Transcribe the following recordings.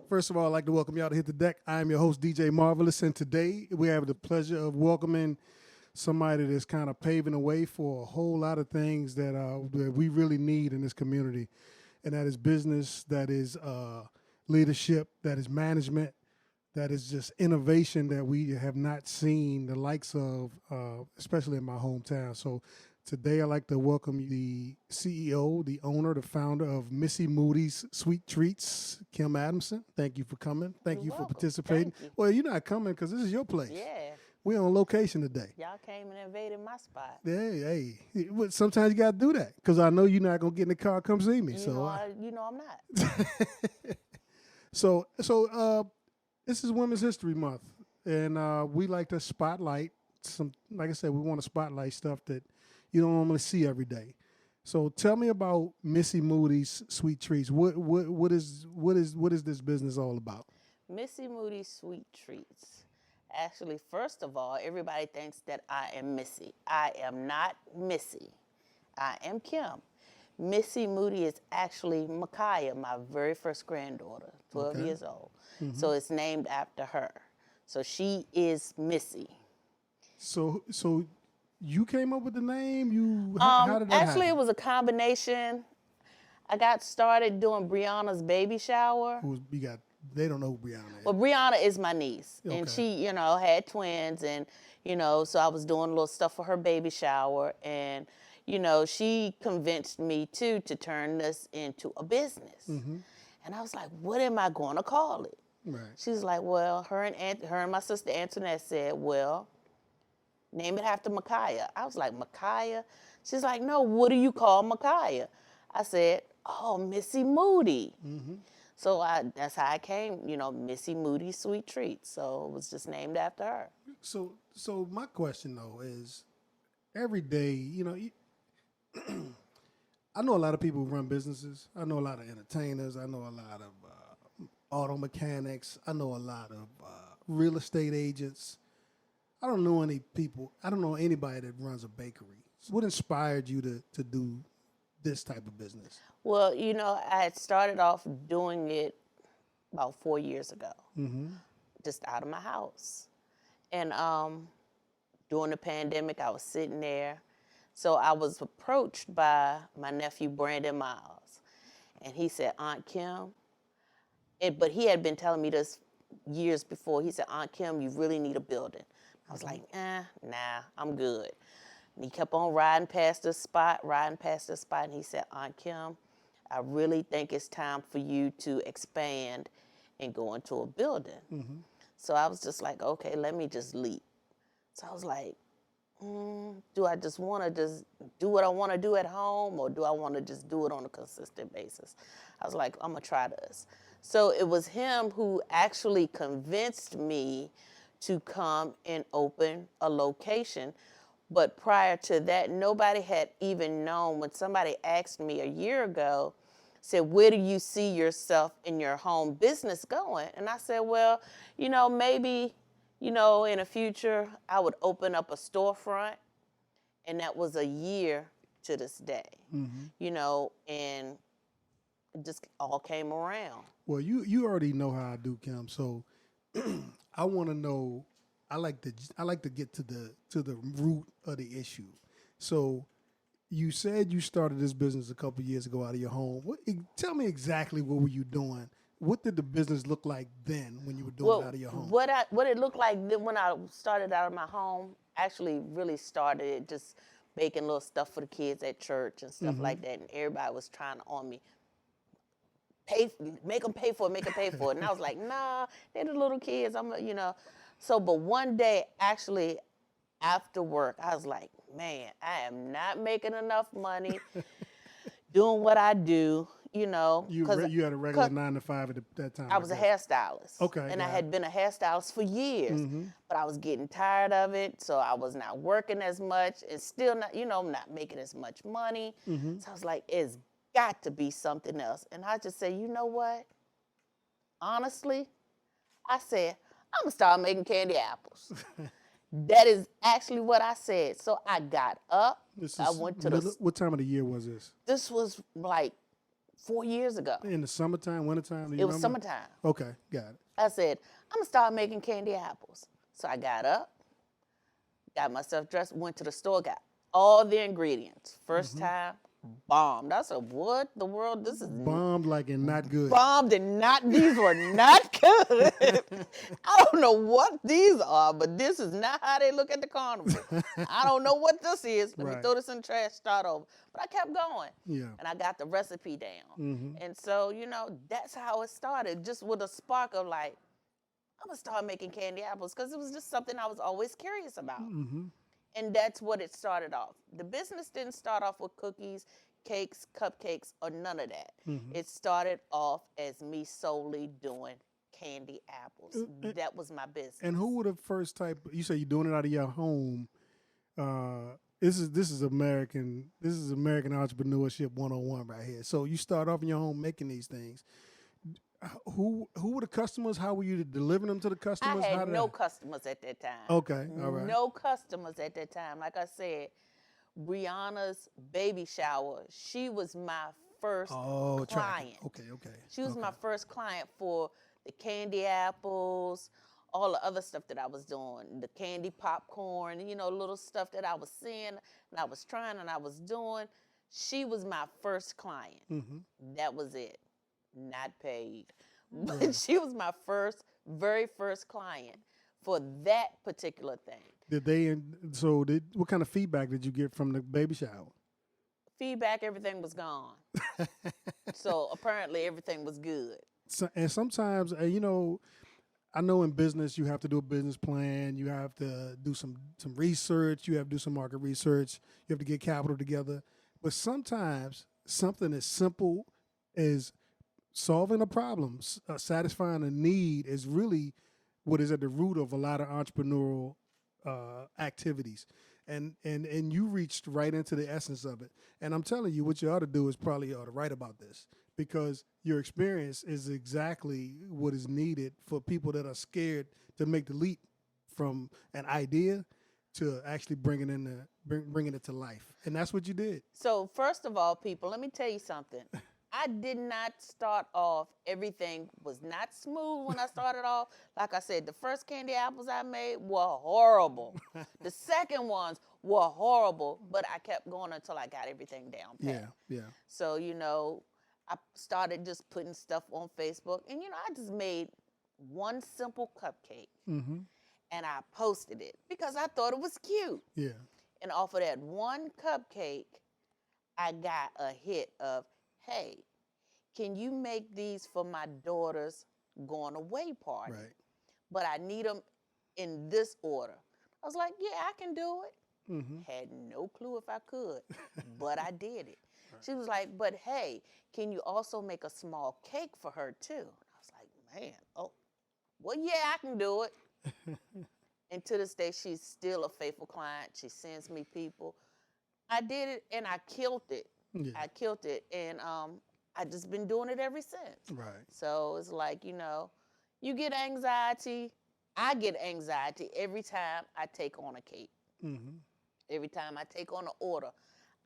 First of all, I'd like to welcome y'all to Hit the Deck. I am your host, DJ Marvelous, and today we have the pleasure of welcoming somebody that's kind of paving the way for a whole lot of things that we really need in this community, and that is business, that is leadership, that is management, that is just innovation that we have not seen the likes of, especially in my hometown. So today I'd like to welcome the CEO, the owner, the founder of Missy Moodie's Sweet Treats, Kim Adamson. Thank you for coming. Thank you for participating. Thank you. Well, you're not coming because this is your place. Yeah. We're on location today. Y'all came and invaded my spot. Hey. Sometimes you got to do that because I know you're not going to get in the car and come see me. You know I'm not. So this is Women's History Month, and we like to spotlight some, like I said, we want to spotlight stuff that you don't normally see every day. So tell me about Missy Moodie's Sweet Treats. What is this business all about? Missy Moodie's Sweet Treats. Actually, first of all, everybody thinks that I am Missy. I am not Missy. I am Kim. Missy Moodie is actually Micaiah, my very first granddaughter, 12 years old. Mm-hmm. So it's named after her. So she is Missy. So you came up with the name? How did that actually, happen? it was a combination. I got started doing Brianna's baby shower. They don't know who Brianna is. Well, Brianna is my niece, Okay. and she, had twins, and, so I was doing a little stuff for her baby shower, and, she convinced me, too, to turn this into a business. Mm-hmm. And I was like, what am I going to call it? Right. She's like, well, her and my sister Antoinette said, well, name it after Micaiah. I was like, Micaiah? She's like, no, what do you call Micaiah? I said, oh, Missy Moodie. Mm-hmm. So that's how I came, Missy Moodie Sweet Treats. So it was just named after her. So my question, though, is every day, I know a lot of people who run businesses. I know a lot of entertainers. I know a lot of auto mechanics. I know a lot of real estate agents. I don't know anybody that runs a bakery. So what inspired you to do this type of business? Well, I had started off doing it about 4 years ago, just out of my house. And during the pandemic, I was sitting there. So I was approached by my nephew, Brandon Miles. And he said, Aunt Kim, but he had been telling me this years before. He said, Aunt Kim, you really need a building. I was like, nah, I'm good. And he kept on riding past this spot, and he said, Aunt Kim, I really think it's time for you to expand and go into a building. Mm-hmm. So I was just like, okay, let me just leap. So I was like, do I just want to just do what I want to do at home, or do I want to just do it on a consistent basis? I was like, I'm going to try this. So it was him who actually convinced me to come and open a location. But prior to that, nobody had even known. When somebody asked me a year ago, said, where do you see yourself in your home business going? And I said, well, maybe, in the future, I would open up a storefront. And that was a year to this day, and it just all came around. Well, you already know how I do, Kim. So I want to know. I like to get to the root of the issue. So you said you started this business a couple years ago out of your home. Tell me exactly what were you doing? What did the business look like then when you were doing it out of your home? What it looked like when I started out of my home, actually really started just baking little stuff for the kids at church and stuff like that. And everybody was trying to on me. Make them pay for it. And I was like, nah, they're the little kids. So, but one day, actually, after work, I was like, man, I am not making enough money doing what I do, You had a regular 9 to 5 at that time. I was a hairstylist. Okay. And I had been a hairstylist for years, but I was getting tired of it, so I was not working as much and still not, not making as much money. So I was like, it's got to be something else. And I just said, you know what? Honestly, I said, I'm going to start making candy apples. That is actually what I said. So I got up. I went to what time of the year was this? This was like 4 years ago. In the summertime, wintertime? Do you It was remember? summertime. Okay, got it. I said, I'm going to start making candy apples. So I got up, got myself dressed, went to the store, got all the ingredients. First time, bombed. I said, what the world? This is Bombed like in not good. bombed and not, these were not good. I don't know what these are, but this is not how they look at the carnival. I don't know what this is. Let me Right. throw this in the trash, start over. But I kept going. Yeah. And I got the recipe down. And so, that's how it started, just with a spark of like, I'm going to start making candy apples, because it was just something I was always curious about. And that's what it started off. The business didn't start off with cookies, cakes, cupcakes, or none of that. It started off as me solely doing candy apples. That was my business. And who were the first type? You say you're doing it out of your home. This is American entrepreneurship 101 right here. So you start off in your home making these things. Who were the customers? How were you delivering them to the customers? I had no customers at that time. Okay, all right. No customers at that time. Like I said, Brianna's baby shower, she was my first client. Okay. She was my first client for the candy apples, all the other stuff that I was doing, the candy popcorn, little stuff that I was seeing and I was trying and I was doing. She was my first client. That was it. Not paid. But she was my very first client for that particular thing. What kind of feedback did you get from the baby shower? Feedback, everything was gone. So apparently everything was good. And sometimes, I know in business you have to do a business plan. You have to do some research. You have to do some market research. You have to get capital together. But sometimes something as simple as solving a problem, satisfying a need is really what is at the root of a lot of entrepreneurial activities. And you reached right into the essence of it. And I'm telling you, what you ought to do is probably ought to write about this, because your experience is exactly what is needed for people that are scared to make the leap from an idea to actually bringing it to life. And that's what you did. So first of all, people, let me tell you something. I did not start off, everything was not smooth when I started off. Like I said, the first candy apples I made were horrible. The second ones were horrible, but I kept going until I got everything down pat. Yeah. So, I started just putting stuff on Facebook. And, I just made one simple cupcake. And I posted it because I thought it was cute. Yeah. And off of that one cupcake, I got a hit of, hey, can you make these for my daughter's going away party? Right. But I need them in this order. I was like, yeah, I can do it. Had no clue if I could, but I did it. Right. She was like, but hey, can you also make a small cake for her too? And I was like, man, well, yeah, I can do it. And to this day, she's still a faithful client. She sends me people. I did it and I killed it. Yeah. I killed it, and I just been doing it ever since. Right. So it's like, you get anxiety. I get anxiety every time I take on a cake. Every time I take on an order,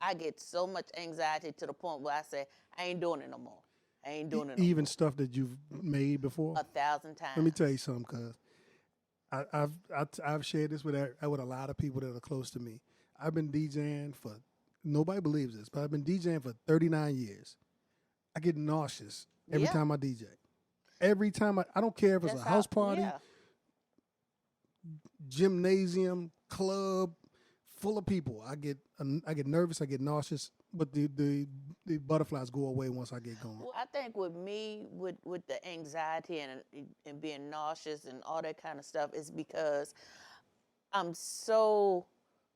I get so much anxiety to the point where I say, I ain't doing it no more. I ain't doing it no more. Even stuff that you've made before? 1,000 times. Let me tell you something, cuz I've shared this with a lot of people that are close to me. I've been DJing for, nobody believes this, but I've been DJing for 39 years. I get nauseous every time I DJ. Every time I don't care if it's a house party, gymnasium, club, full of people. I get nervous, I get nauseous, but the butterflies go away once I get going. Well, I think with me, with the anxiety and being nauseous and all that kind of stuff, is because I'm so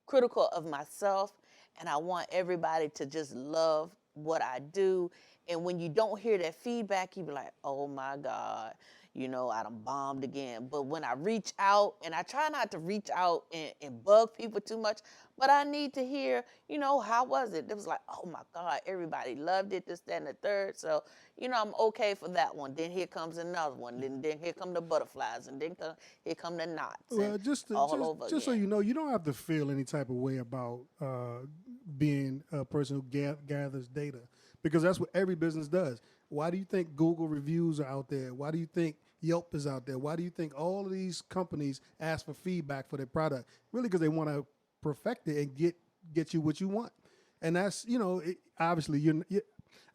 critical of myself, and I want everybody to just love what I do. And when you don't hear that feedback, you be like, oh my God, I done bombed again. But when I reach out, and I try not to reach out and bug people too much, but I need to hear, how was it? It was like, oh my God, everybody loved it, this, that, and the third. So, I'm okay for that one. Then here comes another one. Then here come the butterflies, and then here come the knots. Well, just so you know, you don't have to feel any type of way about being a person who gathers data. because that's what every business does. Why do you think Google reviews are out there? Why do you think Yelp is out there? Why do you think all of these companies ask for feedback for their product? Really, because they want to perfect it and get you what you want. And that's, obviously,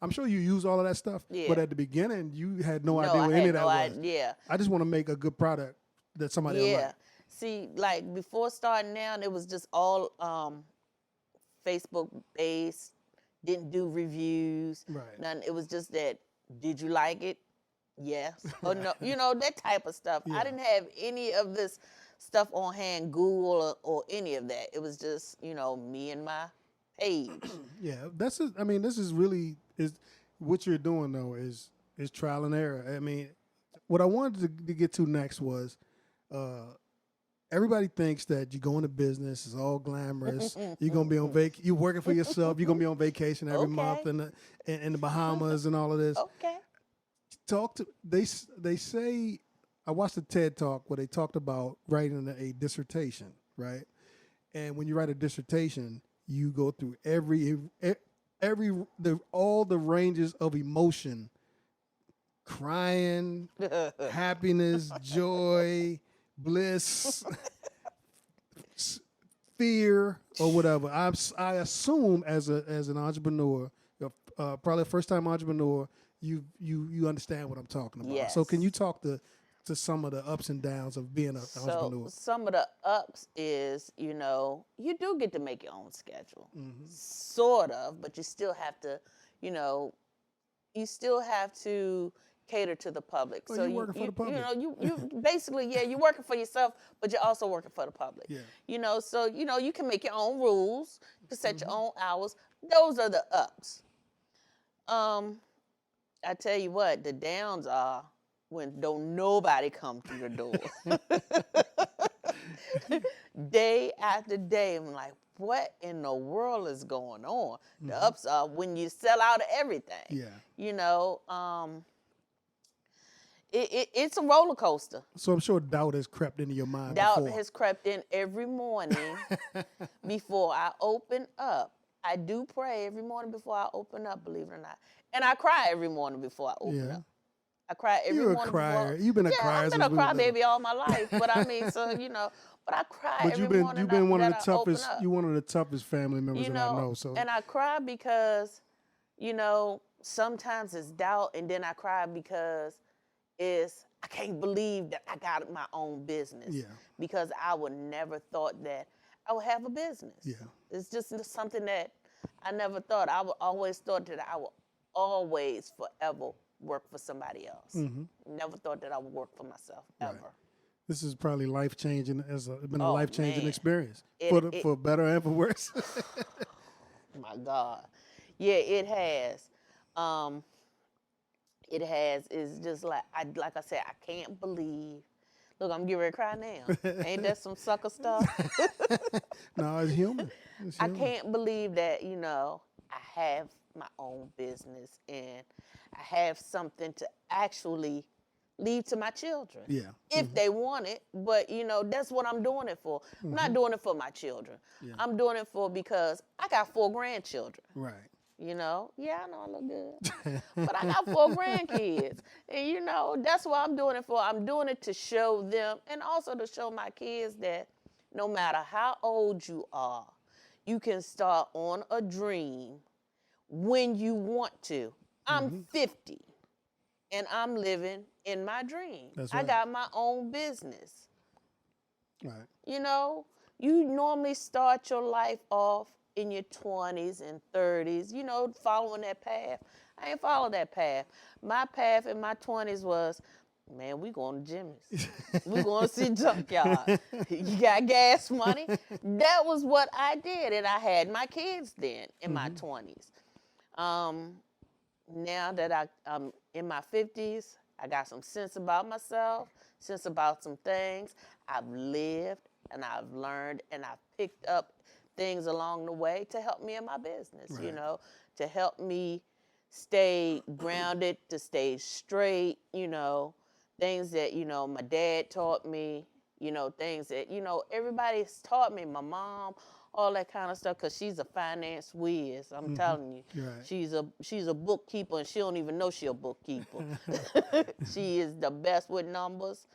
I'm sure you use all of that stuff, Yeah. but at the beginning, you had no No, idea I what had any of that no was. idea. I just want to make a good product that somebody will like. See, like before starting out, it was just all Facebook based. Didn't do reviews. Right. Nothing. It was just that. Did you like it? Yes or no. That type of stuff. Yeah. I didn't have any of this stuff on hand, Google or any of that. It was just me and my page. Yeah, this is really what you're doing though is trial and error. I mean, what I wanted to get to next was everybody thinks that you go into business, it's all glamorous. You're gonna be on you're working for yourself. You're gonna be on vacation every month in the Bahamas and all of this. Okay. They say I watched a TED Talk where they talked about writing a dissertation, right? And when you write a dissertation, you go through all the ranges of emotion, crying, happiness, joy, bliss, fear, or whatever. I assume as an entrepreneur, probably a first time entrepreneur, you understand what I'm talking about. Yes. So can you talk to some of the ups and downs of being an entrepreneur? Some of the ups is, you do get to make your own schedule, sort of, but you still have to, cater to the public. Well, so you're working for the public. You basically, you're working for yourself, but you're also working for the public. Yeah. So, you can make your own rules, you can set your own hours. Those are the ups. I tell you what, the downs are when don't nobody come to your door. Day after day, I'm like, what in the world is going on? The ups are when you sell out of everything. Yeah. It's a roller coaster. So I'm sure doubt has crept into your mind Doubt before. has crept in every morning before I open up. I do pray every morning before I open up, believe it or not. And I cry every morning before I open up. I cry every morning. You're a crier. You've been a crier. I've been a crybaby all my life. But I mean, but I cry every morning. You've been one of the that I open toughest. up. You're one of the toughest family members that I know. So. And I cry because, sometimes it's doubt, and then I cry because I can't believe that I got my own business. Yeah. Because I would never thought that I would have a business. Yeah. It's just something that I never thought. I would always thought that I would always forever work for somebody else. Never thought that I would work for myself ever. Right. This is probably life-changing. Been a life-changing experience for better and for worse. My God, yeah, it has. It has. It's just like I said, I can't believe. Look, I'm getting ready to cry now. Ain't that some sucker stuff? No, it's human. I can't believe that, I have my own business and I have something to actually leave to my children. Yeah. If they want it. But, that's what I'm doing it for. I'm not doing it for my children. Yeah. I'm doing it because I got 4 grandchildren. Right. I know I look good. But I got 4 grandkids. And, that's what I'm doing it for. I'm doing it to show them and also to show my kids that no matter how old you are, you can start on a dream when you want to. I'm 50 and I'm living in my dream. That's right. I got my own business. Right. You normally start your life off in your 20s and 30s, following that path. I ain't follow that path. My path in my 20s was, man, we going to Jimmy's. We going to see Junkyard. You got gas money? That was what I did, and I had my kids then in my 20s. Now that I'm in my 50s, I got some sense about myself, sense about some things. I've lived, and I've learned, and I've picked up things along the way to help me in my business, right. To help me stay grounded, to stay straight, things that, my dad taught me, things that, everybody's taught me, my mom, all that kind of stuff, because she's a finance whiz. I'm telling you, Right. she's a bookkeeper, and she don't even know she a bookkeeper. She is the best with numbers.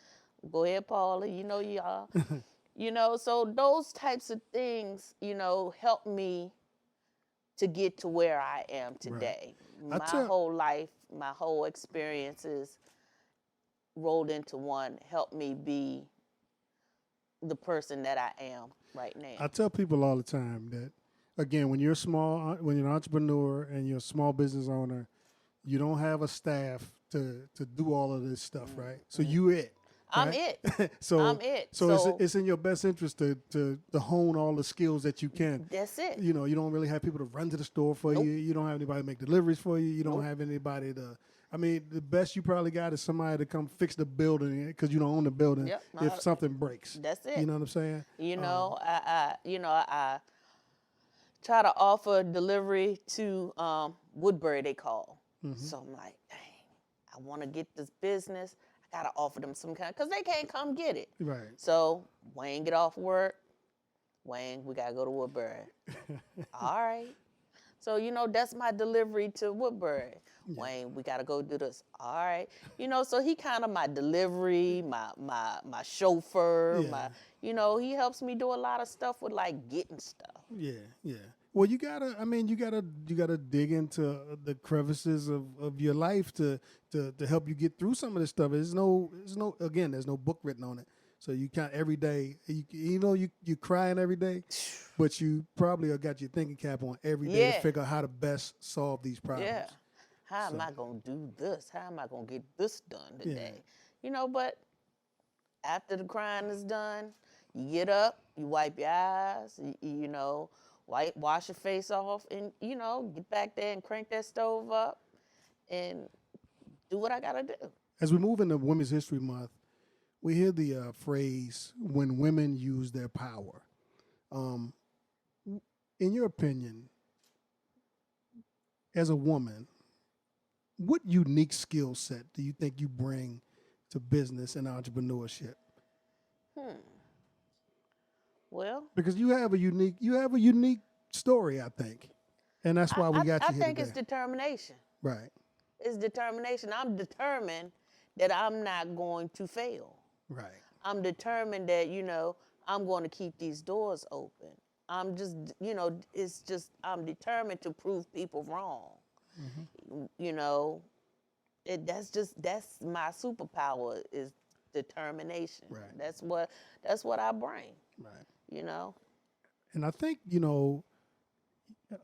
Go ahead, Paula. You know you are. So those types of things, help me to get to where I am today. I My tell- whole life, my whole experiences rolled into one, helped me be the person that I am right now. I tell people all the time that, again, when you're when you're an entrepreneur and you're a small business owner, you don't have a staff to do all of this stuff, right? So you it. I'm right? it. So I'm it. So it's in your best interest to hone all the skills that you can. That's it. You don't really have people to run to the store for Nope. you. You don't have anybody to make deliveries for you. You don't Nope. have anybody to. I mean, the best you probably got is somebody to come fix the building because you don't own the building. Yep. If something breaks, That's it. you know what I'm saying? I try to offer delivery to Woodbury, they call. So I'm like, dang, I want to get this business. I gotta offer them some kind, because they can't come get it. Right. So Wayne get off work. Wayne, we gotta go to Woodbury. All right. So that's my delivery to Woodbury. Yeah. Wayne, we gotta go do this. All right. So he kind of my delivery, my chauffeur, Yeah. he helps me do a lot of stuff with like getting stuff. Yeah, yeah. Well, you gotta dig into the crevices of your life to help you get through some of this stuff. There's no book written on it. So you can't every day. You're crying every day, but you probably got your thinking cap on every day to figure out how to best solve these problems. Yeah. How am I gonna do this? How am I gonna get this done today? But after the crying is done, you get up, you wipe your eyes, wash your face off, and get back there and crank that stove up and do what I gotta do. As we move into Women's History Month, we hear the phrase "when women use their power." In your opinion, as a woman, what unique skill set do you think you bring to business and entrepreneurship? Well, because you have a unique story, I think, and that's why we got you here I think today. it's determination. Right. It's determination. I'm determined that I'm not going to fail. Right. I'm determined that I'm going to keep these doors open. I'm just I'm determined to prove people wrong. That's my superpower is determination. Right. That's what I bring. Right. And I think,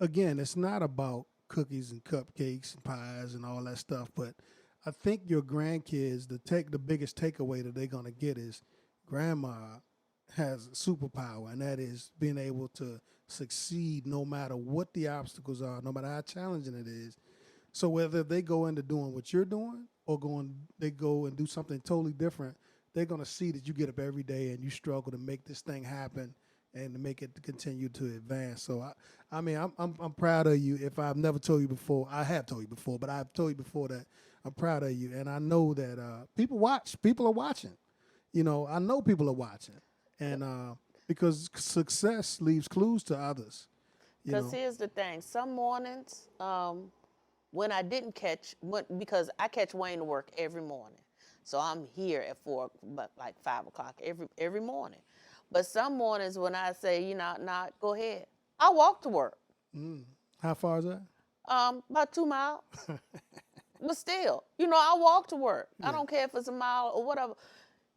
again, it's not about cookies and cupcakes and pies and all that stuff, but I think your grandkids, the biggest takeaway that they're going to get is grandma has a superpower, and that is being able to succeed no matter what the obstacles are, no matter how challenging it is. So whether they go into doing what you're doing or they go and do something totally different, they're going to see that you get up every day and you struggle to make this thing happen and to make it continue to advance. So I'm proud of you. If I've never told you before, I have told you before, but I've told you before that I'm proud of you, and I know that people are watching. I know people are watching, and because success leaves clues to others. Because here's the thing: some mornings when I didn't because I catch Wayne to work every morning, so I'm here at 5 o'clock every morning. But some mornings when I say, go ahead, I walk to work. How far is that? About 2 miles. But still, I walk to work. Yeah. I don't care if it's a mile or whatever.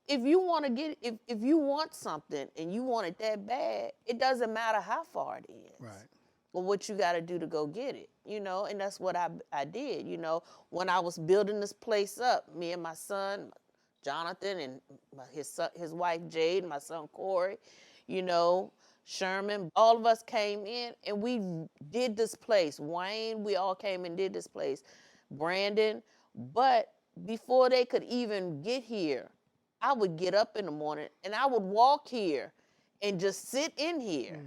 If you want to if you want something and you want it that bad, it doesn't matter how far it is. Right. Or what you got to do to go get it, and that's what I did, when I was building this place up, me and my son, Jonathan, and his wife, Jade, and my son, Corey, Sherman, all of us came in and we did this place. Wayne, we all came and did this place. Brandon, but before they could even get here, I would get up in the morning and I would walk here and just sit in here.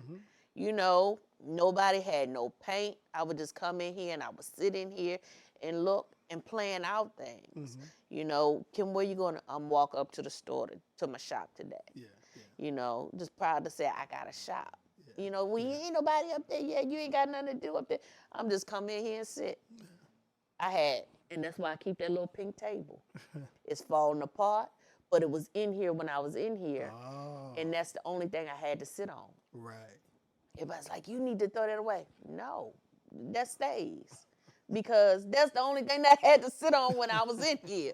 Nobody had no paint. I would just come in here and I would sit in here and look and plan out things. Kim, where you going? Walk up to the store to my shop today. Yeah. Just proud to say I got a shop. We ain't nobody up there yet. You ain't got nothing to do up there. I'm just come in here and sit. And that's why I keep that little pink table. It's falling apart, but it was in here when I was in here. Oh. And that's the only thing I had to sit on. Right. Everybody's like, you need to throw that away. No, that stays. Because that's the only thing that I had to sit on when I was in here.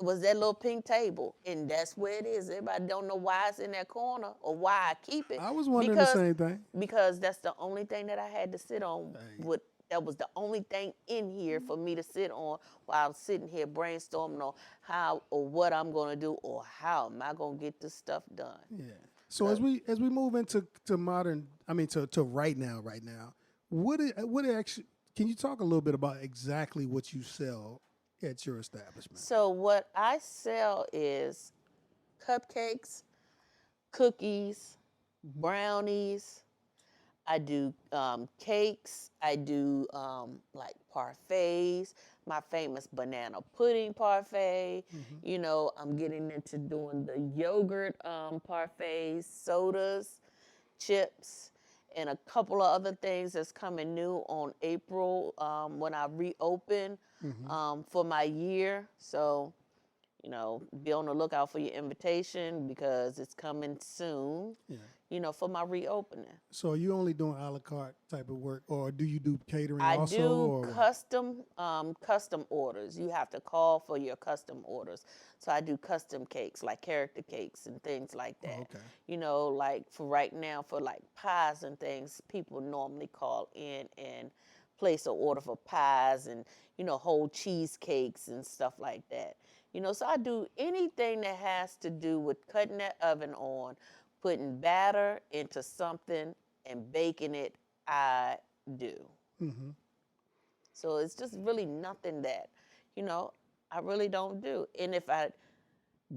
Was that little pink table. And that's where it is. Everybody don't know why it's in that corner or why I keep it. I was wondering the same thing. Because that's the only thing that I had to sit on. That was the only thing in here for me to sit on while I was sitting here brainstorming on how or what I'm going to do or how am I going to get this stuff done. Yeah. So as we move into to right now, what actually, can you talk a little bit about exactly what you sell at your establishment? So what I sell is cupcakes, cookies, brownies. I do cakes. I do like parfaits, my famous banana pudding parfait. I'm getting into doing the yogurt parfaits, sodas, chips, and a couple of other things that's coming new on April when I reopen for my year. So, be on the lookout for your invitation because it's coming soon. Yeah. For my reopening. So are you only doing a la carte type of work, or do you do catering also? I do custom orders. You have to call for your custom orders. So I do custom cakes, like character cakes and things like that. Oh, okay. Like for right now, for like pies and things, people normally call in and place an order for pies and, whole cheesecakes and stuff like that. So I do anything that has to do with cutting that oven on, putting batter into something and baking it, I do. Mm-hmm. So it's just really nothing that, I really don't do. And if I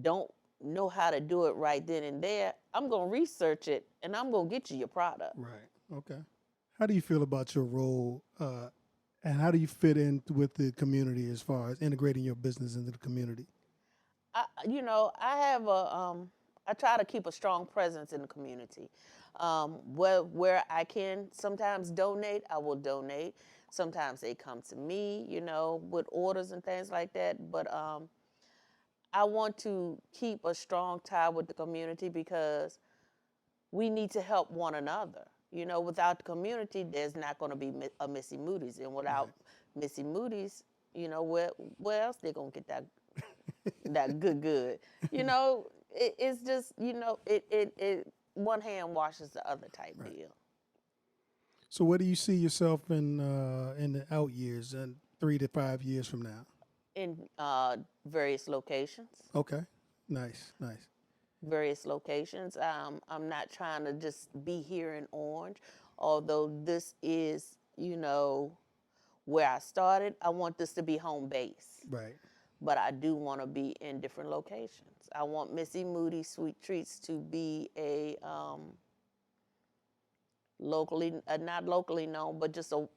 don't know how to do it right then and there, I'm going to research it and I'm going to get you your product. Right. Okay. How do you feel about your role and how do you fit in with the community as far as integrating your business into the community? I try to keep a strong presence in the community. Where I can sometimes donate, I will donate. Sometimes they come to me, with orders and things like that. But I want to keep a strong tie with the community because we need to help one another. Without the community, there's not going to be a Missy Moodie's. And without Missy Moodie's, where else they're going to get that good? It's just, it one hand washes the other type deal. So where do you see yourself in the out years and 3 to 5 years from now? In various locations. Okay. Nice. Various locations. I'm not trying to just be here in Orange, although this is, where I started. I want this to be home base. Right. But I do want to be in different locations. I want Missy Moodie Sweet Treats to be a not locally known, but just a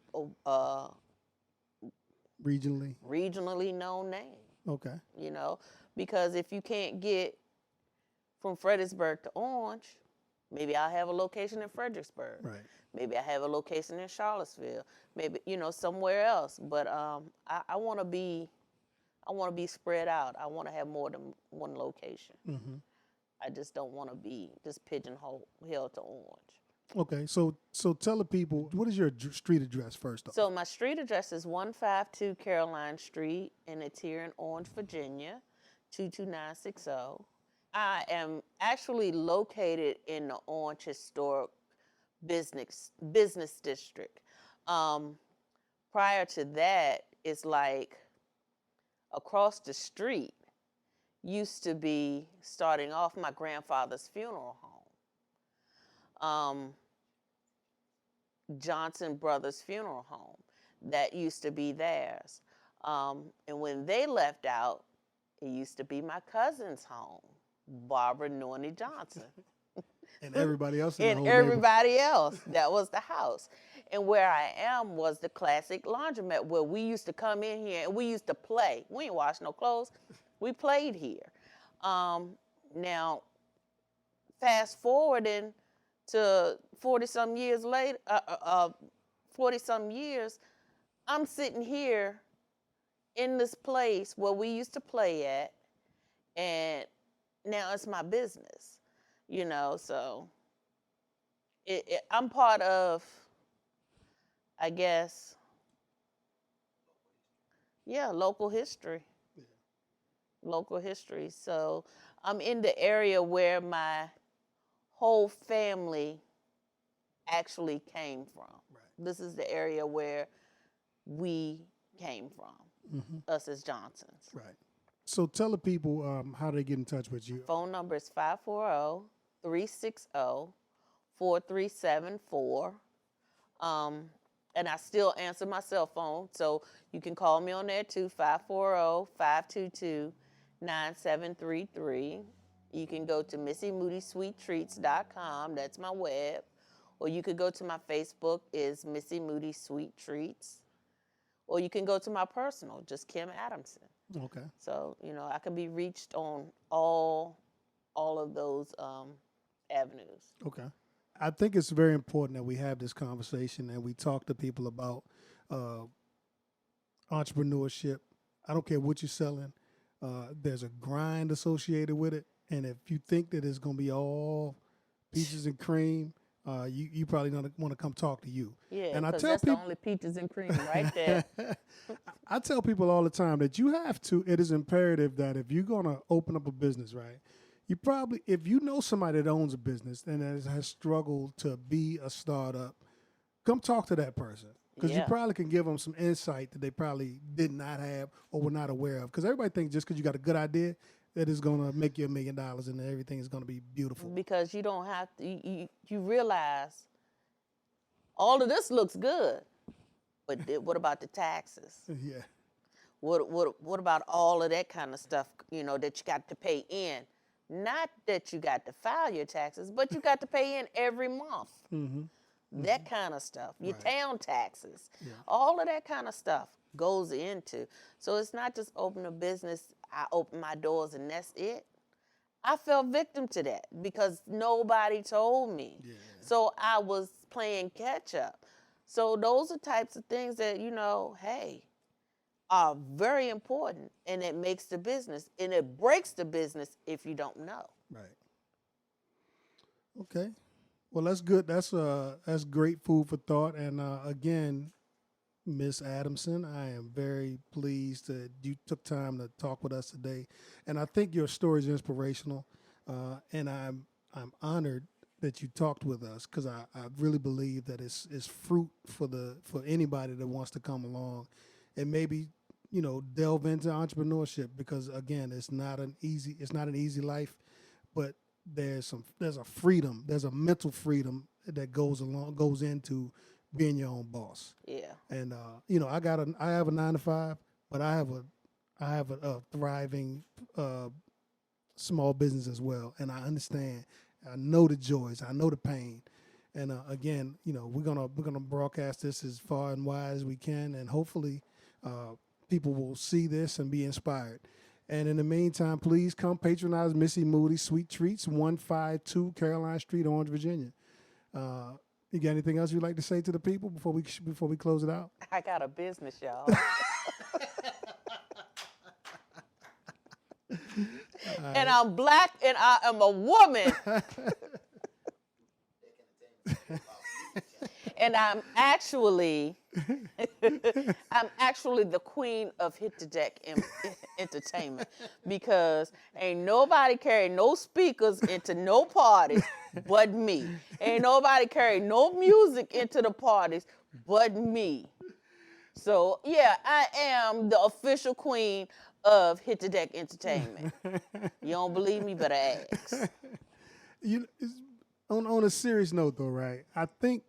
regionally known name. Okay. Because if you can't get from Fredericksburg to Orange, maybe I'll have a location in Fredericksburg. Right. Maybe I have a location in Charlottesville. Maybe somewhere else. But I want to be spread out. I want to have more than one location. Mm-hmm. I just don't want to be just pigeonholed to Orange. Okay, so tell the people, what is your street address first off? So my street address is 152 Caroline Street, and it's here in Orange, Virginia, 22960. I am actually located in the Orange Historic Business District. Prior to that, it's like across the street used to be, starting off, my grandfather's funeral home. Johnson Brothers Funeral Home. That used to be theirs. And when they left out, it used to be my cousin's home, Barbara Norney Johnson. And everybody else in the whole everybody else, that was the house. And where I am was the classic laundromat where we used to come in here and we used to play. We ain't wash no clothes. We played here. Now, fast forwarding to 40-some years later, 40-some years, I'm sitting here in this place where we used to play at, and now it's my business, so I'm part of, I guess, local history. Yeah. Local history. So I'm in the area where my whole family actually came from. Right. This is the area where we came from, us as Johnsons. Right. So tell the people how they get in touch with you. Phone number is 540-360-4374. And I still answer my cell phone, so you can call me on there too, 540-522-9733. You can go to MissyMoodieSweetTreats.com. That's my web. Or you could go to my Facebook, is Missy Moodie Sweet Treats. Or you can go to my personal, just Kim Adamson. Okay. So, I can be reached on all of those avenues. Okay. I think it's very important that we have this conversation and we talk to people about entrepreneurship. I don't care what you're selling. There's a grind associated with it. And if you think that it's going to be all peaches and cream, you probably don't want to come talk to you. Yeah, and because that's the only peaches and cream right there. I tell people all the time that it is imperative that if you're going to open up a business, right, you probably, if you know somebody that owns a business and has struggled to be a startup, come talk to that person. Because you probably can give them some insight that they probably did not have or were not aware of. Because everybody thinks just because you got a good idea, that is going to make you $1 million and everything is going to be beautiful. Because you don't have to, you realize all of this looks good, but what about the taxes? Yeah. What about all of that kind of stuff, that you got to pay in? Not that you got to file your taxes, but you got to pay in every month. That kind of stuff. Your town taxes. Yeah. All of that kind of stuff goes into. So it's not just open a business, I open my doors and that's it. I fell victim to that because nobody told me. Yeah. So I was playing catch up. So those are types of things that, are very important, and it makes the business, and it breaks the business if you don't know. Right. Okay. Well, that's good. That's great food for thought. And again, Miss Adamson, I am very pleased that you took time to talk with us today. And I think your story is inspirational. And I'm honored that you talked with us because I really believe that it's fruit for anybody that wants to come along and maybe delve into entrepreneurship, because again, it's not an easy life, but there's a freedom, there's a mental freedom that goes into being your own boss. Yeah. And I have a 9-to-5, but I have a thriving small business as well, and I understand. I know the joys, I know the pain, and again, we're gonna broadcast this as far and wide as we can, and hopefully, people will see this and be inspired. And in the meantime, please come patronize Missy Moodie Sweet Treats, 152 Caroline Street, Orange, Virginia. You got anything else you'd like to say to the people before we close it out? I got a business, y'all. And I'm black and I am a woman. And I'm actually the queen of Hit the Deck entertainment, because ain't nobody carry no speakers into no parties but me. Ain't nobody carry no music into the parties but me. So yeah, I am the official queen of Hit the Deck Entertainment. You don't believe me? Better ask. On a serious note though, right? I think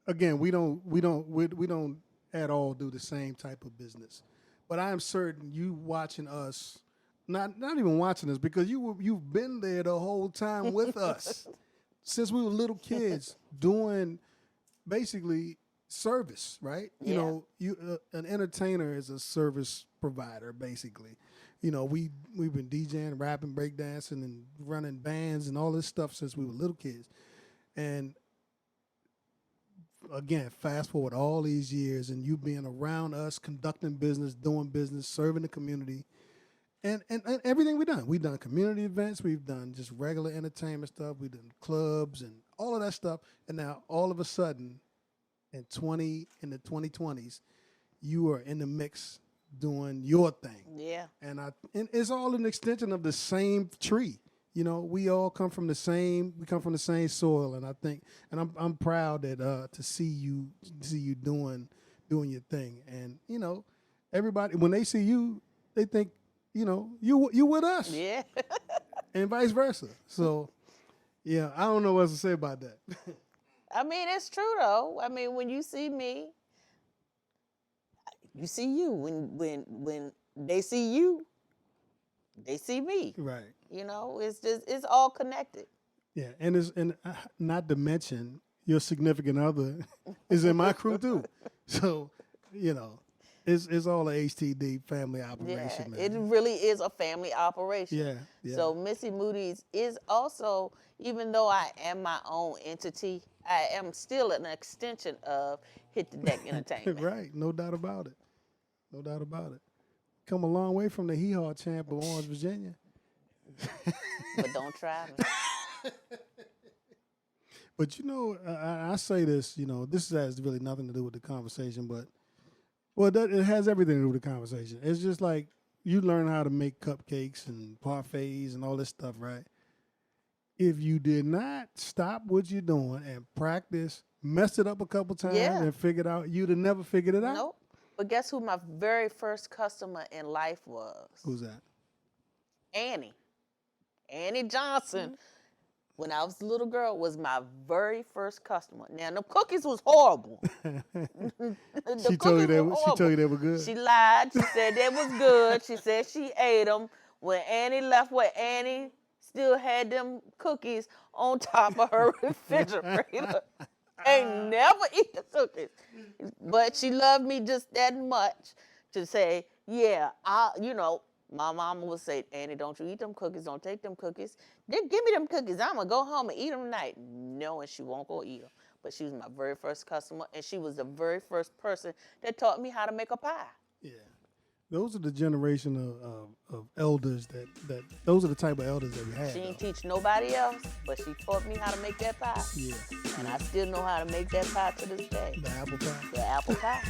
again we don't at all do the same type of business, but I am certain you watching us, not even watching us, because you've been there the whole time with us since we were little kids doing basically service, right? Yeah. An entertainer is a service provider, basically. you know, we've been DJing, rapping, breakdancing, and running bands and all this stuff since we were little kids. And again, fast forward all these years, and you being around us, conducting business, doing business, serving the community, and everything we've done. We've done community events, we've done just regular entertainment stuff, we've done clubs and all of that stuff. And now all of a sudden, in the 2020s, you are in the mix doing your thing. Yeah. And it's all an extension of the same tree. You know, we all come from the same soil, and I think, and I'm proud that to see you doing your thing. And you know, everybody when they see you, they think, you know, you with us. Yeah. And vice versa. So yeah, I don't know what else to say about that. I mean, it's true though. I mean, when you see me, you see you. When they see you, they see me. Right. You know, it's all connected. Yeah, and not to mention your significant other is in my crew too. So, you know, it's all a HTD family operation, Yeah, man. it really is a family operation. Yeah, yeah. So Missy Moodie's is also, even though I am my own entity, I am still an extension of Hit the Deck Entertainment. Right, no doubt about it. No doubt about it. Come a long way from the Hee Haw champ of Orange, Virginia. But don't try me. But you know, I say this, you know, this has really nothing to do with the conversation, but it has everything to do with the conversation. It's just like you learn how to make cupcakes and parfaits and all this stuff, right? If you did not stop what you're doing and practice, messed it up a couple times and figured out, you'd have never figured it out. Nope. But guess who my very first customer in life was? Who's that? Annie. Annie Johnson, when I was a little girl, was my very first customer. Now, the cookies was horrible. She told you they were good. She lied. She said they was good. She said she ate them. When Annie left, Annie still had them cookies on top of her refrigerator. Ain't never eat the cookies. But she loved me just that much to say, yeah, my mama would say, Annie, don't you eat them cookies. Don't take them cookies. Then give me them cookies. I'm going to go home and eat them tonight. Knowing she won't go eat them. But she was my very first customer, and she was the very first person that taught me how to make a pie. Yeah. Those are the generation of elders that those are the type of elders that we had. She didn't teach nobody else, but she taught me how to make that pie. Yeah. And I still know how to make that pie to this day. The apple pie. The apple pie.